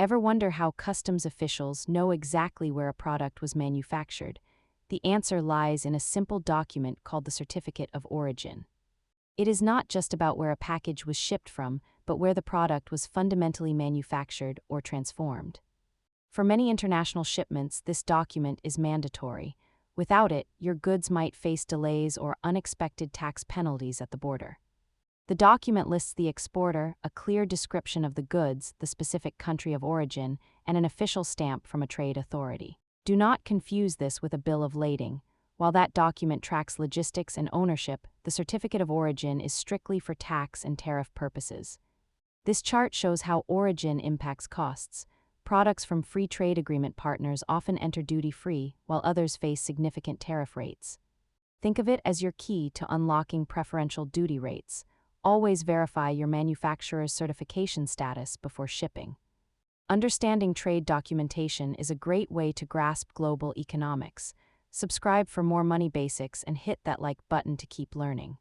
Ever wonder how customs officials know exactly where a product was manufactured? The answer lies in a simple document called the Certificate of Origin. It is not just about where a package was shipped from, but where the product was fundamentally manufactured or transformed. For many international shipments, this document is mandatory. Without it, your goods might face delays or unexpected tax penalties at the border. The document lists the exporter, a clear description of the goods, the specific country of origin, and an official stamp from a trade authority. Do not confuse this with a bill of lading. While that document tracks logistics and ownership, the Certificate of Origin is strictly for tax and tariff purposes. This chart shows how origin impacts costs. Products from free trade agreement partners often enter duty-free, while others face significant tariff rates. Think of it as your key to unlocking preferential duty rates. Always verify your manufacturer's certification status before shipping. Understanding trade documentation is a great way to grasp global economics. Subscribe for more money basics and hit that like button to keep learning.